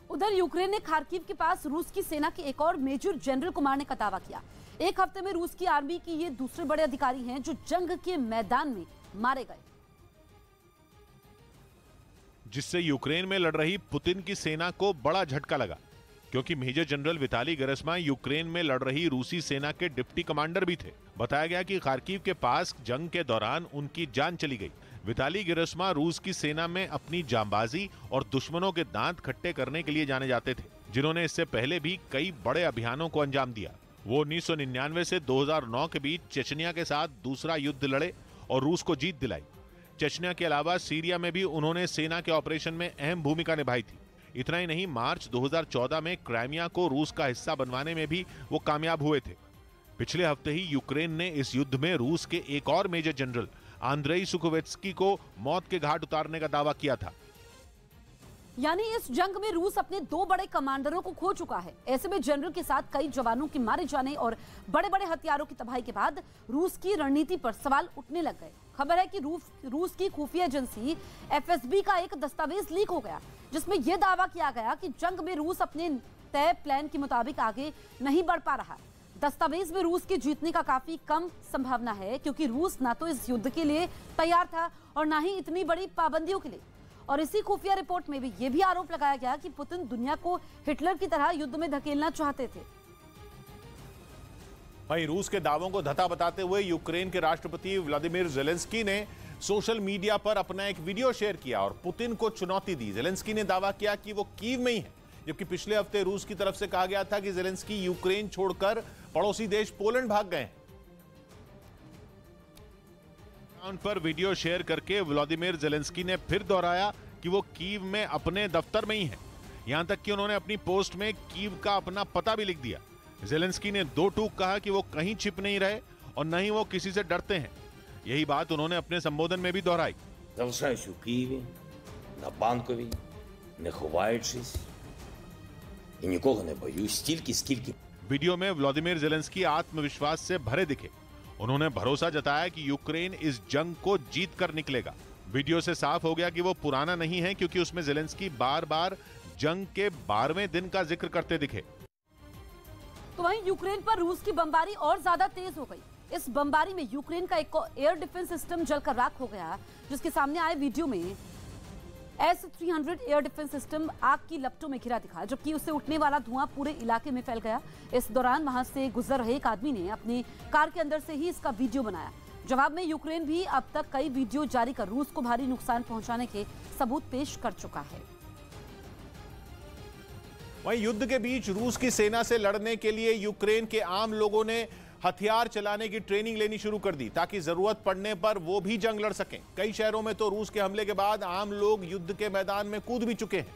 उधर यूक्रेन ने खार्किव के पास रूस की सेना के एक और मेजर जनरल को मारने का दावा किया। एक हफ्ते में रूस की आर्मी की ये दूसरे बड़े अधिकारी हैं जो जंग के मैदान में मारे गए, जिससे यूक्रेन में लड़ रही पुतिन की सेना को बड़ा झटका लगा, क्योंकि major general Vitaly Gerasimov Ukraine में लड़ रही रूसी सेना के डिप्टी कमांडर भी थे। बताया गया कि खार्किव के पास जंग के दौरान उनकी जान चली गई। विताली गेरासिमोव रूस की सेना में अपनी जांबाजी और दुश्मनों के दांत खट्टे करने के लिए जाने जाते थे, जिन्होंने इससे पहले भी कई बड़े अभियानों को अंजाम दिया। वो 1999 से 2009 के बीच चेचनिया के साथ दूसरा युद्ध लड़े और रूस को जीत दिलाई। चेचनिया के अलावा सीरिया में भी उन्होंने सेना के ऑपरेशन में अहम भूमिका निभाई थी। इतना ही नहीं, मार्च 2014 में क्राइमिया को रूस का हिस्सा बनवाने में भी वो कामयाब हुए थे। पिछले हफ्ते ही यूक्रेन ने इस युद्ध में रूस के एक और मेजर जनरल आंद्रेई सुखोवेत्स्की को मौत के घाट उतारने का दावा किया था। यानी इस जंग में रूस अपने दो बड़े कमांडरों को खो चुका है। ऐसे में जनरल के साथ कई जवानों के मारे जाने और बड़े बड़े हथियारों की तबाही के बाद रूस की रणनीति पर सवाल उठने लग गए। खबर है कि रूस की खुफिया एजेंसी एफएसबी का एक दस्तावेज लीक हो गया, जिसमें यह दावा किया गया कि जंग में रूस अपने तय प्लान के मुताबिक आगे नहीं बढ़ पा रहा। दस्तावेज में रूस के जीतने का काफी कम संभावना है, क्योंकि रूस ना तो इस युद्ध के लिए तैयार था और ना ही इतनी बड़ी पाबंदियों के लिए। और इसी खुफिया रिपोर्ट में भी यह भी आरोप लगाया गया कि पुतिन दुनिया को हिटलर की तरह युद्ध में धकेलना चाहते थे। वहीं रूस के दावों को धता बताते हुए यूक्रेन के राष्ट्रपति व्लादिमीर ज़ेलेंस्की ने सोशल मीडिया पर अपना एक वीडियो शेयर किया और पुतिन को चुनौती दी। ज़ेलेंस्की ने दावा किया कि वो कीव में ही है, जबकि पिछले हफ्ते रूस की तरफ से कहा गया था कि ज़ेलेंस्की यूक्रेन छोड़कर पड़ोसी देश पोलैंड भाग गए। पर वीडियो शेयर करके व्लादिमीर ज़ेलेंस्की ने फिर दोहराया कि वो कीव में अपने दफ्तर में ही है। यहां तक कि उन्होंने अपनी पोस्ट में कीव का अपना पता भी लिख दिया। ज़ेलेंस्की ने दो टूक कहा कि वो कहीं छिप नहीं रहे और न ही वो किसी से डरते हैं। यही बात उन्होंने अपने संबोधन में भी दोहराई। Залишаюсь у Києві, на Банковій, не ховаючись, і нікого не боюсь, стільки, скільки. वीडियो में व्लादिमीर ज़ेलेंस्की आत्मविश्वास से भरे दिखे। उन्होंने भरोसा जताया कि यूक्रेन इस जंग को जीत कर निकलेगा। वीडियो से साफ हो गया कि वो पुराना नहीं है, क्योंकि उसमें ज़ेलेंस्की बार बार जंग के 12वें दिन का जिक्र करते दिखे। तो वहीं यूक्रेन पर रूस की बमबारी और ज्यादा तेज हो गई। इस बमबारी में यूक्रेन का एक एयर डिफेंस सिस्टम जलकर राख हो गया, जिसके सामने आए वीडियो में S-300 एयर डिफेंस सिस्टम आग की लपटों में घिरा दिखा, जबकि उससे उठने वाला धुआं पूरे इलाके में फैल गया। इस दौरान वहां से गुजर रहे एक आदमी ने अपनी कार के अंदर से ही इसका वीडियो बनाया। जवाब में यूक्रेन भी अब तक कई वीडियो जारी कर रूस को भारी नुकसान पहुंचाने के सबूत पेश कर चुका है। वहीं युद्ध के बीच रूस की सेना से लड़ने के लिए यूक्रेन के आम लोगों ने हथियार चलाने की ट्रेनिंग लेनी शुरू कर दी, ताकि जरूरत पड़ने पर वो भी जंग लड़ सकें। कई शहरों में तो रूस के हमले के बाद आम लोग युद्ध के मैदान में कूद भी चुके हैं।